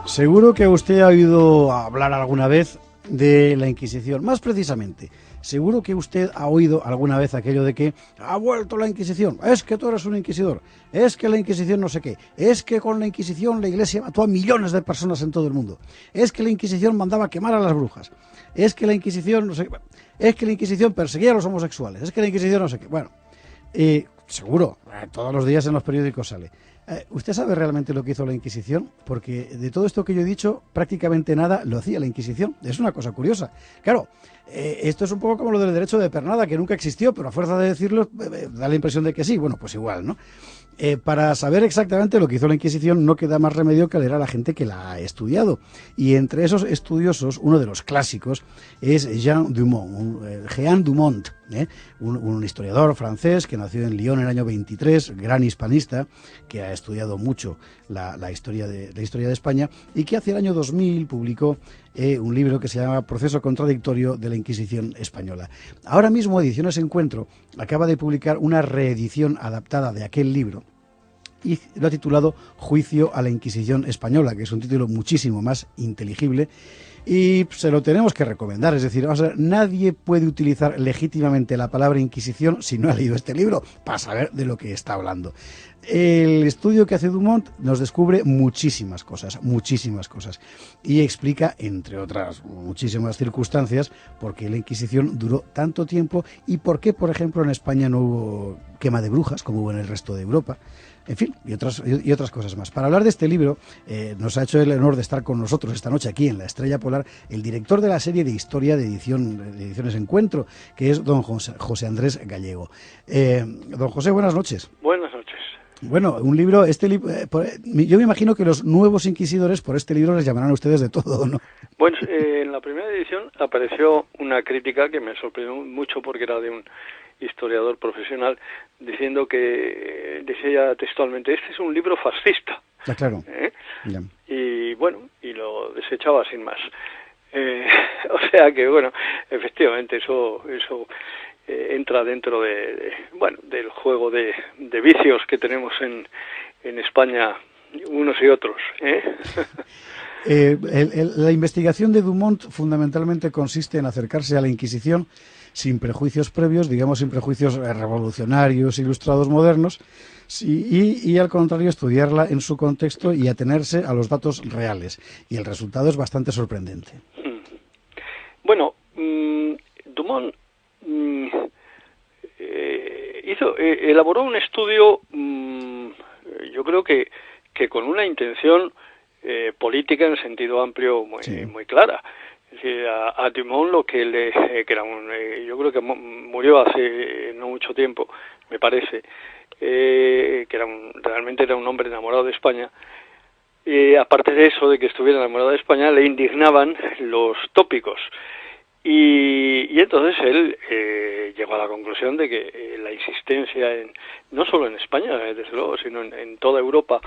Seguro que usted ha oído hablar alguna vez de la Inquisición, más precisamente. Seguro que usted ha oído alguna vez aquello de que ha vuelto la Inquisición, es que tú eres un inquisidor, es que la Inquisición no sé qué, es que con la Inquisición la Iglesia mató a millones de personas en todo el mundo, es que la Inquisición mandaba quemar a las brujas, es que la Inquisición no sé qué, es que la Inquisición perseguía a los homosexuales, es que la Inquisición no sé qué. Bueno, seguro, todos los días en los periódicos sale. ¿Usted sabe realmente lo que hizo la Inquisición? Porque de todo esto que yo he dicho, prácticamente nada lo hacía la Inquisición. Es una cosa curiosa. Claro, esto es un poco como lo del derecho de pernada, que nunca existió, pero a fuerza de decirlo, da la impresión de que sí. Bueno, pues igual, ¿no? Para saber exactamente lo que hizo la Inquisición no queda más remedio que leer a la gente que la ha estudiado. Y entre esos estudiosos, uno de los clásicos es Jean Dumont, un historiador francés que nació en Lyon en el año 23, gran hispanista, que ha estudiado mucho la historia de España y que hacia el año 2000 publicó un libro que se llama Proceso contradictorio de la Inquisición española. Ahora mismo Ediciones Encuentro acaba de publicar una reedición adaptada de aquel libro y lo ha titulado Juicio a la Inquisición española, que es un título muchísimo más inteligible y se lo tenemos que recomendar. Es decir, vamos a ver, nadie puede utilizar legítimamente la palabra Inquisición si no ha leído este libro para saber de lo que está hablando. El estudio que hace Dumont nos descubre muchísimas cosas, y explica, entre otras muchísimas circunstancias, por qué la Inquisición duró tanto tiempo y por qué, por ejemplo, en España no hubo quema de brujas como hubo en el resto de Europa. En fin, y otras cosas más. Para hablar de este libro, nos ha hecho el honor de estar con nosotros esta noche aquí en La Estrella Polar el director de la serie de historia de Ediciones Encuentro, que es don José Andrés Gallego. Don José, buenas noches. Buenas noches. Bueno, un libro, yo me imagino que los nuevos inquisidores por este libro les llamarán a ustedes de todo, ¿no? Bueno, en la primera edición apareció una crítica que me sorprendió mucho porque era de un historiador profesional diciendo que, decía textualmente, este es un libro fascista. Ya, claro. Ya. Y bueno, y lo desechaba sin más. O sea que, bueno, efectivamente eso entra dentro del juego de vicios que tenemos en España unos y otros. La investigación de Dumont fundamentalmente consiste en acercarse a la Inquisición sin prejuicios previos, digamos sin prejuicios revolucionarios, ilustrados, modernos, y al contrario estudiarla en su contexto y atenerse a los datos reales. Y el resultado es bastante sorprendente. Bueno, Dumont elaboró un estudio, yo creo que con una intención política en sentido amplio muy clara. Es decir, a Dumont lo que yo creo que murió hace no mucho tiempo, me parece, que realmente era un hombre enamorado de España. Aparte de eso, de que estuviera enamorado de España, le indignaban los tópicos. Y entonces él llegó a la conclusión de que la insistencia no solo en España, desde luego, sino en toda Europa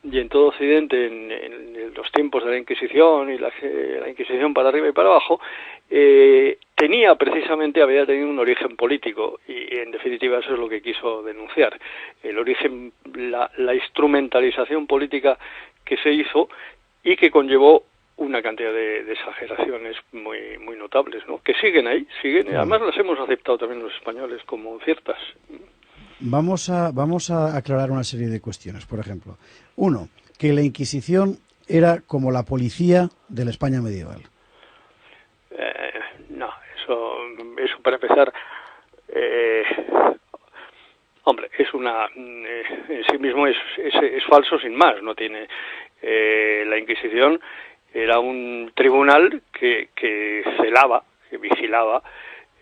y en todo Occidente, en los tiempos de la Inquisición y la Inquisición para arriba y para abajo, había tenido un origen político y en definitiva eso es lo que quiso denunciar. El origen, la instrumentalización política que se hizo y que conllevó una cantidad de exageraciones muy notables, ¿no? Que siguen ahí, además las hemos aceptado también los españoles como ciertas. Vamos a aclarar una serie de cuestiones. Por ejemplo, uno, que la Inquisición era como la policía de la España medieval. No, eso para empezar, hombre, en sí mismo es falso sin más. No tiene la Inquisición era un tribunal que celaba, que vigilaba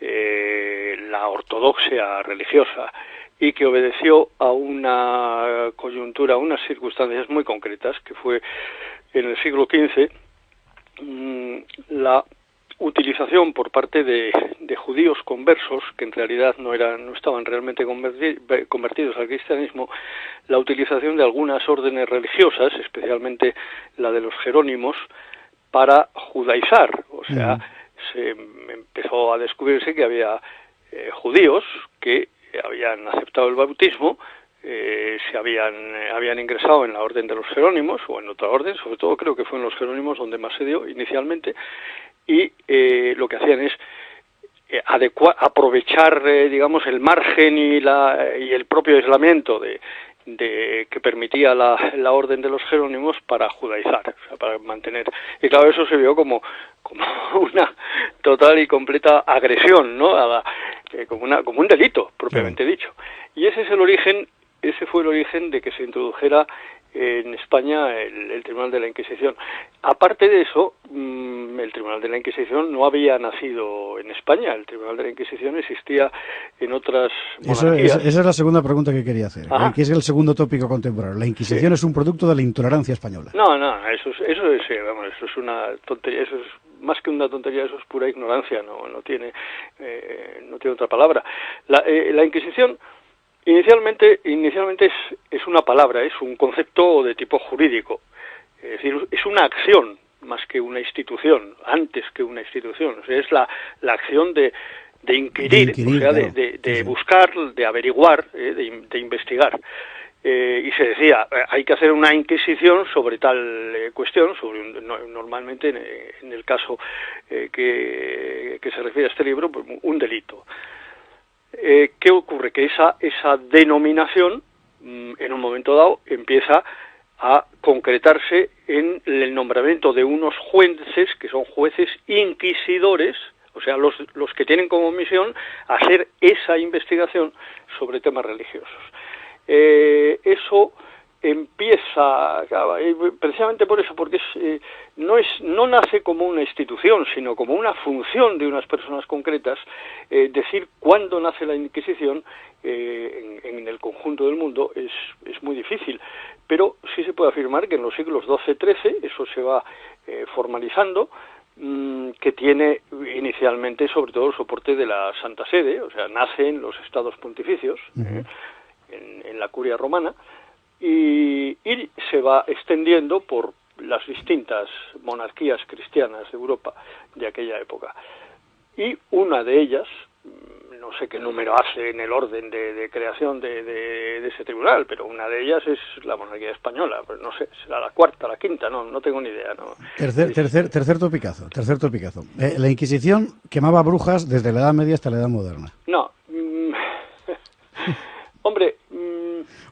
la ortodoxia religiosa y que obedeció a una coyuntura, a unas circunstancias muy concretas, que fue en el siglo XV la utilización por parte de judíos conversos, que en realidad no estaban realmente convertidos al cristianismo, la utilización de algunas órdenes religiosas, especialmente la de los jerónimos, para judaizar. O sea, se empezó a descubrirse que había judíos que habían aceptado el bautismo, se habían ingresado en la orden de los Jerónimos o en otra orden, sobre todo creo que fue en los Jerónimos donde más se dio inicialmente, y lo que hacían es aprovechar digamos el margen y el propio aislamiento que permitía la orden de los Jerónimos para judaizar, o sea, para mantener, y claro, eso se vio como una total y completa agresión, ¿no? Como un delito propiamente dicho, y ese fue el origen de que se introdujera en España el Tribunal de la Inquisición. Aparte de eso, el Tribunal de la Inquisición no había nacido en España. El Tribunal de la Inquisición existía en otras monarquías. Esa es la segunda pregunta que quería hacer, que es el segundo tópico contemporáneo. La Inquisición es un producto de la intolerancia española. No, eso es una tontería, eso es más que una tontería, eso es pura ignorancia, no tiene otra palabra. La Inquisición inicialmente es una palabra, es un concepto de tipo jurídico, es decir, es una acción más que una institución, antes que una institución, o sea, es la acción de inquirir, o sea, claro, de buscar, de averiguar, de investigar. Y se decía, hay que hacer una inquisición sobre tal cuestión, normalmente en el caso que se refiere a este libro, pues, un delito. ¿Qué ocurre? Que esa denominación, en un momento dado, empieza a concretarse en el nombramiento de unos jueces, que son jueces inquisidores, o sea, los que tienen como misión hacer esa investigación sobre temas religiosos. Eso empieza, precisamente por eso, porque no nace como una institución, sino como una función de unas personas concretas. Decir cuándo nace la Inquisición en el conjunto del mundo es muy difícil, pero sí se puede afirmar que en los siglos XII-XIII eso se va formalizando, que tiene inicialmente sobre todo el soporte de la Santa Sede, o sea, nace en los estados pontificios, en la curia romana, y se va extendiendo por las distintas monarquías cristianas de Europa de aquella época. Y una de ellas, no sé qué número hace en el orden de creación de ese tribunal, pero una de ellas es la monarquía española, pues no sé, será la cuarta, la quinta, no tengo ni idea. ¿No? Tercer topicazo. La Inquisición quemaba brujas desde la Edad Media hasta la Edad Moderna. No, hombre...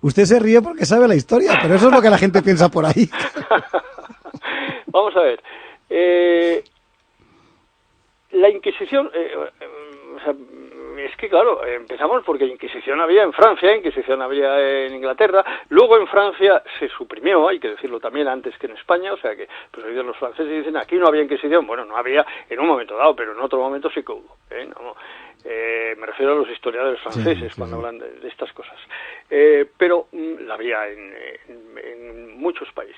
Usted se ríe porque sabe la historia, pero eso es lo que la gente piensa por ahí. Vamos a ver. La Inquisición... o sea, es que claro, empezamos porque Inquisición había en Francia, Inquisición había en Inglaterra, luego en Francia se suprimió, hay que decirlo también, antes que en España, o sea que pues los franceses dicen aquí no había Inquisición, bueno, no había en un momento dado, pero en otro momento sí que hubo, me refiero a los historiadores franceses cuando hablan de estas cosas, pero la había en muchos países,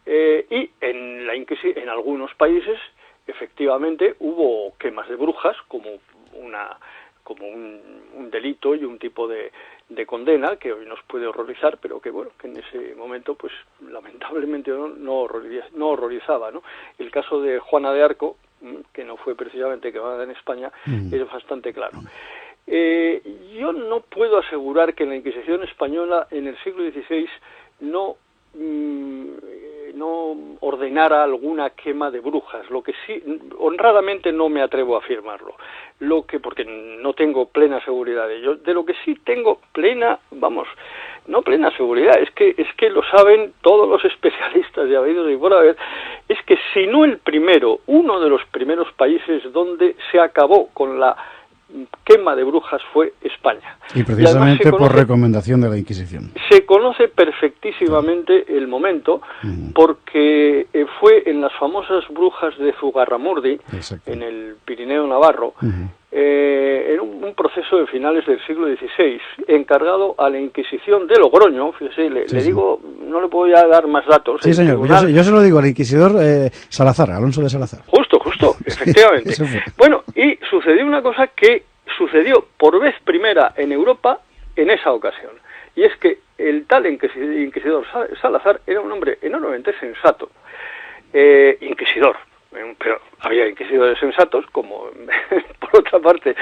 y en algunos países efectivamente hubo quemas de brujas como un delito y un tipo de condena que hoy nos puede horrorizar, pero que bueno, que en ese momento pues lamentablemente no horrorizaba, ¿no? El caso de Juana de Arco, que no fue precisamente quemada en España, es bastante claro. Yo no puedo asegurar que la Inquisición española en el siglo XVI no ordenara alguna quema de brujas, lo que sí, honradamente no me atrevo a afirmarlo, porque no tengo plena seguridad de ello. De lo que sí tengo no plena seguridad, es que lo saben todos los especialistas de habidos y por haber, es que si no uno de los primeros países donde se acabó con la quema de brujas fue España. Y precisamente por recomendación de la Inquisición. Se conoce perfectísimamente el momento, porque fue en las famosas brujas de Zugarramurdi, en el Pirineo Navarro, en un proceso de finales del siglo XVI, encargado a la Inquisición de Logroño. Fíjese, le digo, no le puedo ya dar más datos. Sí, señor, yo se lo digo al inquisidor Salazar, Alonso de Salazar. Justo, efectivamente. Bueno, y sucedió una cosa que sucedió por vez primera en Europa en esa ocasión, y es que el tal inquisidor Salazar era un hombre enormemente sensato, inquisidor, pero había inquisidores sensatos, como por otra parte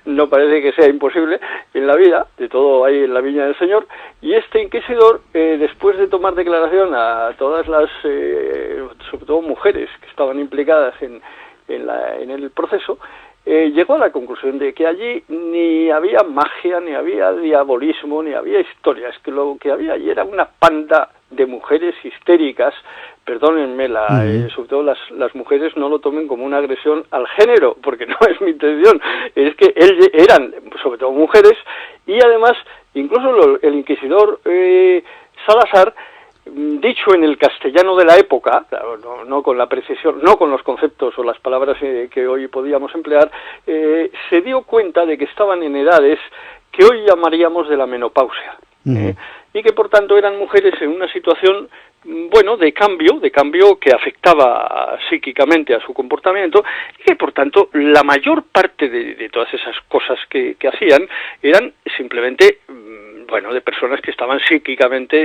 no parece que sea imposible en la vida, de todo hay en la viña del Señor, y este inquisidor, después de tomar declaración a todas las, sobre todo mujeres que estaban implicadas en el proceso, llegó a la conclusión de que allí ni había magia, ni había diabolismo, ni había historias, que lo que había allí era una panda de mujeres histéricas. Perdónenme, sobre todo las mujeres no lo tomen como una agresión al género, porque no es mi intención, es que eran sobre todo mujeres, y además incluso el inquisidor Salazar, dicho en el castellano de la época, claro, no con la precisión, no con los conceptos o las palabras que hoy podíamos emplear, se dio cuenta de que estaban en edades que hoy llamaríamos de la menopausia, y que por tanto eran mujeres en una situación, bueno, de cambio que afectaba psíquicamente a su comportamiento, y que por tanto la mayor parte de todas esas cosas que hacían eran simplemente, bueno, de personas que estaban psíquicamente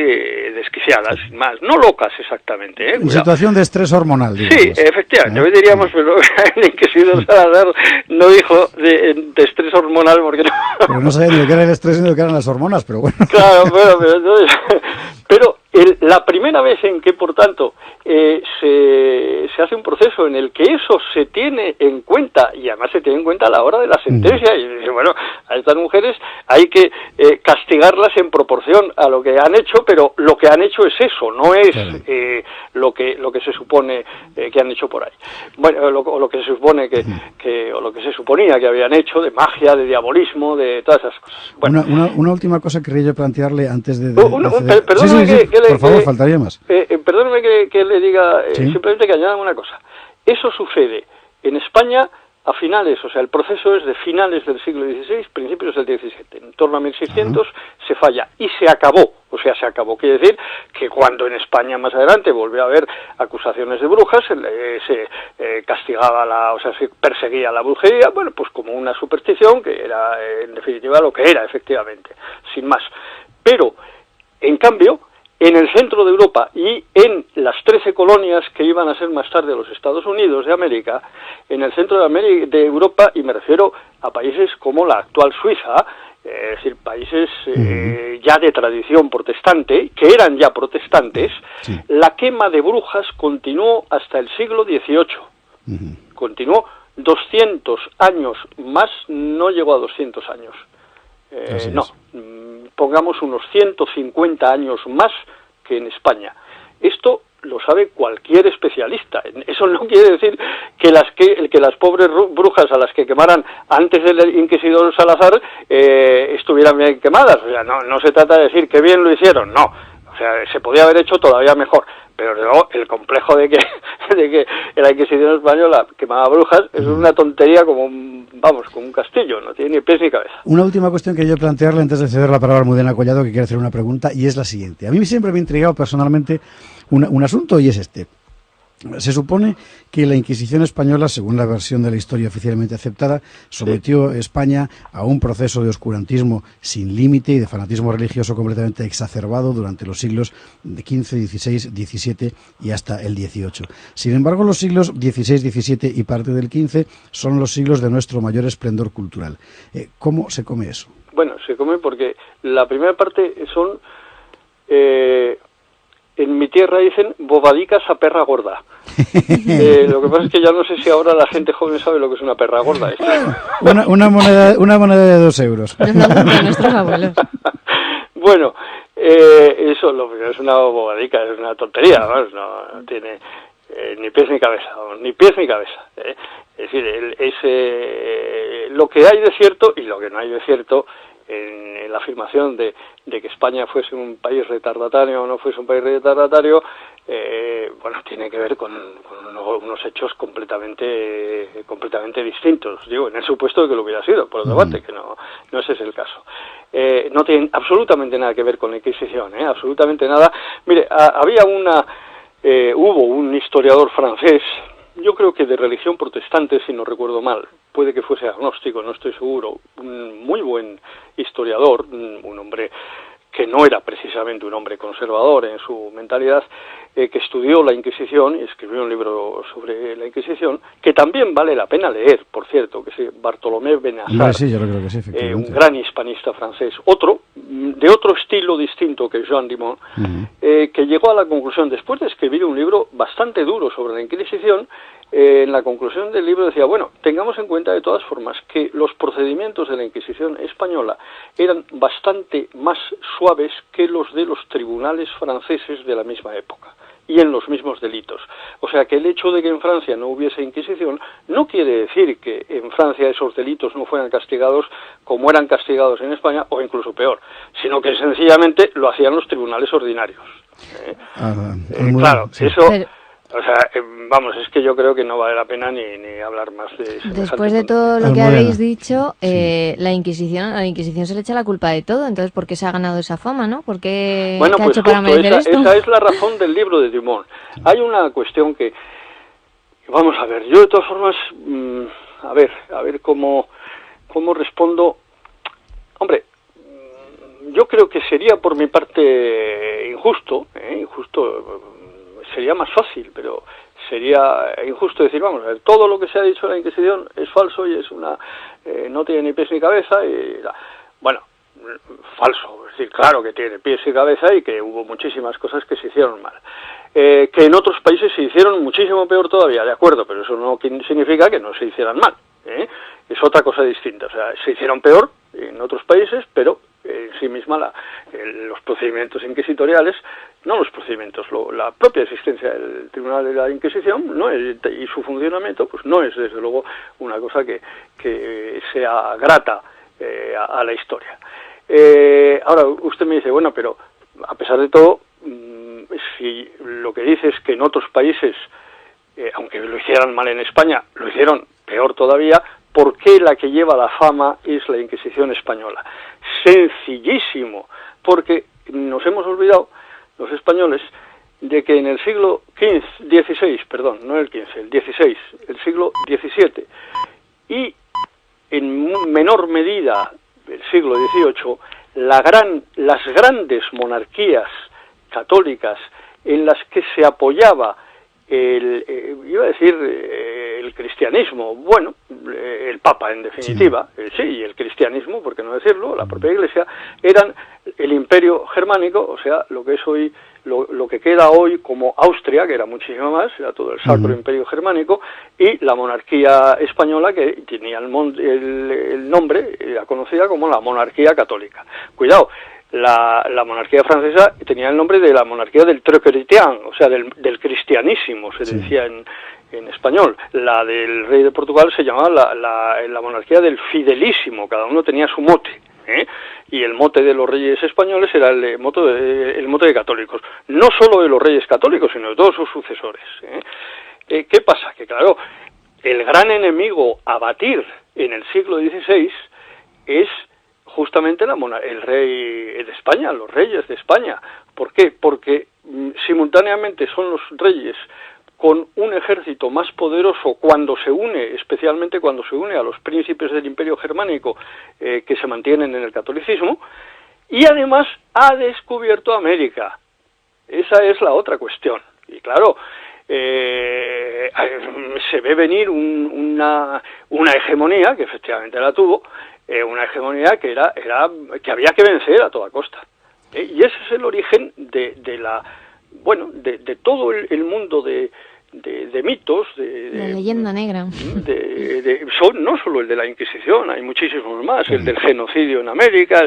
desquiciadas, sin más, no locas exactamente. En situación de estrés hormonal, digamos. Sí, efectivamente, hoy diríamos, pero el inquisidor Salazar no dijo de estrés hormonal porque no. Pero no sabía ni lo que era el estrés ni lo que eran las hormonas, pero bueno. Claro, pero la primera vez en que, por tanto, se hace un proceso en el que eso se tiene en cuenta, y además se tiene en cuenta a la hora de la sentencia, y dice, bueno, a estas mujeres hay que castigarlas en proporción a lo que han hecho, pero lo que han hecho es eso, no es lo que se supone que han hecho por ahí. Bueno, lo que se supone o lo que se suponía que habían hecho, de magia, de diabolismo, de todas esas cosas. Bueno, una última cosa que quería yo plantearle antes de perdóname por favor, faltaría más. Perdóneme que le diga, simplemente que añada una cosa. Eso sucede en España a finales, o sea, el proceso es de finales del siglo XVI, principios del XVII. En torno a 1600 se falla y se acabó. O sea, se acabó. Quiere decir que cuando en España más adelante volvió a haber acusaciones de brujas, se castigaba se perseguía la brujería, bueno, pues como una superstición que era, en definitiva, lo que era, efectivamente, sin más. Pero, en cambio, en el centro de Europa y en las 13 colonias que iban a ser más tarde los Estados Unidos de América, en el centro de Europa, y me refiero a países como la actual Suiza, es decir, países ya de tradición protestante, que eran ya protestantes, la quema de brujas continuó hasta el siglo XVIII. Continuó 200 años más, no llegó a 200 años. Pongamos unos 150 años más que en España. Esto lo sabe cualquier especialista. Eso no quiere decir que las pobres brujas a las que quemaran antes del inquisidor Salazar estuvieran bien quemadas. O sea, no se trata de decir que bien lo hicieron, no. O sea, se podía haber hecho todavía mejor. Pero luego el complejo de que la Inquisición española quemaba brujas es una tontería como un castillo, no tiene ni pies ni cabeza. Una última cuestión que yo plantearle antes de ceder la palabra a Almudena Collado, que quiere hacer una pregunta, y es la siguiente. A mí siempre me ha intrigado personalmente un asunto, y es este. Se supone que la Inquisición española, según la versión de la historia oficialmente aceptada, sometió a España a un proceso de oscurantismo sin límite y de fanatismo religioso completamente exacerbado durante los siglos XV, XVI, XVII y hasta el XVIII. Sin embargo, los siglos XVI, XVII y parte del XV son los siglos de nuestro mayor esplendor cultural. ¿Cómo se come eso? Bueno, se come porque la primera parte son... en mi tierra dicen bobadicas a perra gorda. Lo que pasa es que ya no sé si ahora la gente joven sabe lo que es una perra gorda. Una moneda de 2 euros. De nuestros abuelos. Bueno, eso lo primero es una bobadica, es una tontería, no tiene ni pies ni cabeza, ni pies ni cabeza. Es decir, lo que hay de cierto y lo que no hay de cierto en la afirmación de que España fuese un país retardatario o no fuese un país retardatario, tiene que ver con unos hechos completamente distintos. Digo, en el supuesto de que lo hubiera sido, por otra parte, que no ese es el caso. No tienen absolutamente nada que ver con la Inquisición, absolutamente nada. Mire, hubo un historiador francés, yo creo que de religión protestante, si no recuerdo mal, puede que fuese agnóstico, no estoy seguro, un muy buen historiador, un hombre que no era precisamente un hombre conservador en su mentalidad, que estudió la Inquisición y escribió un libro sobre la Inquisición, que también vale la pena leer, por cierto, que es Bartolomé Benassar, sí, yo creo que sí, efectivamente. Un gran hispanista francés, de otro estilo distinto que Jean Dimont, que llegó a la conclusión, después de escribir un libro bastante duro sobre la Inquisición, en la conclusión del libro decía, bueno, tengamos en cuenta de todas formas que los procedimientos de la Inquisición española eran bastante más suaves que los de los tribunales franceses de la misma época y en los mismos delitos. O sea que el hecho de que en Francia no hubiese Inquisición no quiere decir que en Francia esos delitos no fueran castigados como eran castigados en España, o incluso peor, sino que sencillamente lo hacían los tribunales ordinarios. Claro, sí. Eso... O sea, vamos, es que yo creo que no vale la pena ni hablar más de... Después de todo lo que habéis dicho, la Inquisición se le echa la culpa de todo. Entonces, ¿por qué se ha ganado esa fama, no? ¿Por qué, bueno, ¿qué pues ha hecho para merecer esto? Esa es la razón del libro de Dumont. Hay una cuestión que... Vamos a ver, yo de todas formas... a ver cómo respondo... Hombre, yo creo que sería por mi parte injusto, sería más fácil, pero sería injusto decir, vamos a ver, todo lo que se ha dicho de la Inquisición es falso y es no tiene ni pies ni cabeza, bueno, falso, es decir, claro que tiene pies y cabeza y que hubo muchísimas cosas que se hicieron mal, que en otros países se hicieron muchísimo peor todavía, de acuerdo, pero eso no significa que no se hicieran mal, es otra cosa distinta, o sea, se hicieron peor en otros países, pero en sí misma los procedimientos inquisitoriales, no los procedimientos, la propia existencia del Tribunal de la Inquisición y su funcionamiento, pues no es desde luego una cosa que sea grata a la historia. Ahora usted me dice, bueno, pero a pesar de todo, si lo que dice es que en otros países, aunque lo hicieran mal en España, lo hicieron peor todavía, ¿por qué la que lleva la fama es la Inquisición española? Sencillísimo, porque nos hemos olvidado, los españoles, de que en el siglo XVI, no el XV, el XVI, el siglo XVII, y en menor medida el siglo XVIII, las grandes monarquías católicas en las que se apoyaba el cristianismo, bueno, el Papa en definitiva, sí, el cristianismo, por qué no decirlo, la propia Iglesia, eran el Imperio Germánico, o sea, lo que es hoy, lo que queda hoy como Austria, que era muchísimo más, era todo el Sacro Imperio Germánico, y la monarquía española, que tenía el nombre, era conocida como la monarquía católica. Cuidado, la monarquía francesa tenía el nombre de la monarquía del Très Chrétien, o sea, del cristianísimo, se decía en español. La del rey de Portugal se llamaba la monarquía del Fidelísimo, cada uno tenía su mote, y el mote de los reyes españoles era el mote de católicos, no solo de los reyes católicos, sino de todos sus sucesores. ¿Qué pasa? Que claro, el gran enemigo a batir en el siglo XVI es justamente el rey de España, los reyes de España. ¿Por qué? Porque simultáneamente son los reyes con un ejército más poderoso especialmente cuando se une a los príncipes del Imperio Germánico que se mantienen en el catolicismo, y además ha descubierto América. Esa es la otra cuestión. Y claro, se ve venir una hegemonía, que efectivamente la tuvo, una hegemonía que había que vencer a toda costa. Y ese es el origen de todo el mundo de mitos, la leyenda negra. No solo el de la Inquisición, hay muchísimos más, el del genocidio en América,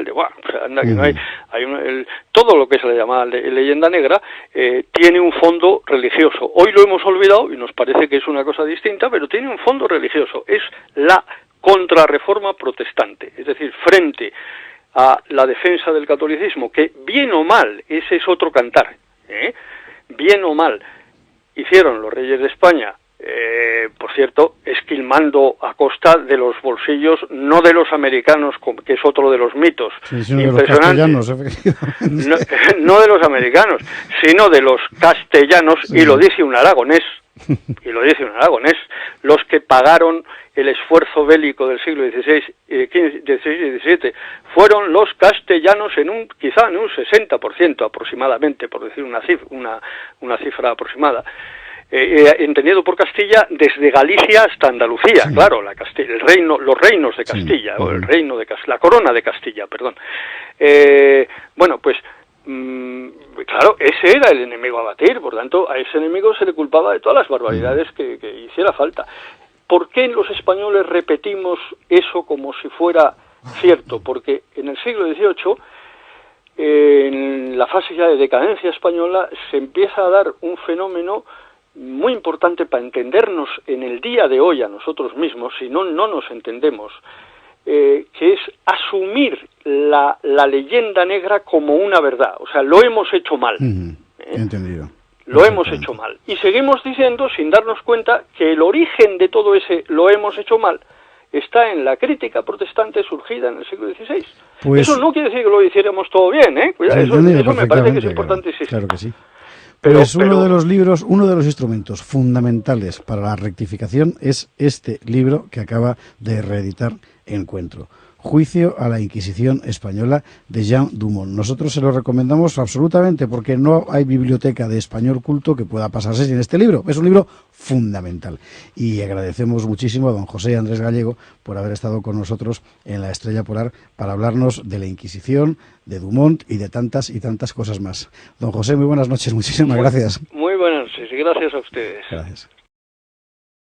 todo lo que se le llama leyenda negra tiene un fondo religioso. Hoy lo hemos olvidado y nos parece que es una cosa distinta, pero tiene un fondo religioso. Es la contrarreforma protestante, es decir, frente a la defensa del catolicismo, que bien o mal, ese es otro cantar, bien o mal, hicieron los reyes de España, por cierto, esquilmando a costa de los bolsillos, no de los americanos, que es otro de los mitos impresionantes, no de los americanos, sino de los castellanos, y lo dice un aragonés, y lo dice un aragonés, los que pagaron el esfuerzo bélico del siglo XVI, XVI y XVII, fueron los castellanos quizá en un 60% aproximadamente, por decir una cifra aproximada. Entendido por Castilla desde Galicia hasta Andalucía, sí. Claro, los reinos de Castilla, sí. O el reino de Castilla, la corona de Castilla, perdón. Bueno, pues claro, ese era el enemigo a batir, por tanto a ese enemigo se le culpaba de todas las barbaridades que hiciera falta. ¿Por qué los españoles repetimos eso como si fuera cierto? Porque en el siglo XVIII, en la fase ya de decadencia española, se empieza a dar un fenómeno muy importante para entendernos en el día de hoy a nosotros mismos, si no, no nos entendemos, que es asumir la leyenda negra como una verdad. O sea, lo hemos hecho mal. Entendido. Lo hemos hecho mal. Y seguimos diciendo, sin darnos cuenta, que el origen de todo ese lo hemos hecho mal está en la crítica protestante surgida en el siglo XVI. Pues, eso no quiere decir que lo hiciéramos todo bien, ¿eh? Cuidado, eso me parece que es importante insistir. Claro que sí. Pues uno de los libros, uno de los instrumentos fundamentales para la rectificación es este libro que acaba de reeditar Encuentro, Juicio a la Inquisición Española, de Jean Dumont. Nosotros se lo recomendamos absolutamente porque no hay biblioteca de español culto que pueda pasarse sin este libro. Es un libro fundamental. Y agradecemos muchísimo a don José Andrés Gallego por haber estado con nosotros en La Estrella Polar para hablarnos de la Inquisición, de Dumont y de tantas y tantas cosas más. Don José, muy buenas noches. Muchísimas gracias. Muy buenas noches y gracias a ustedes. Gracias.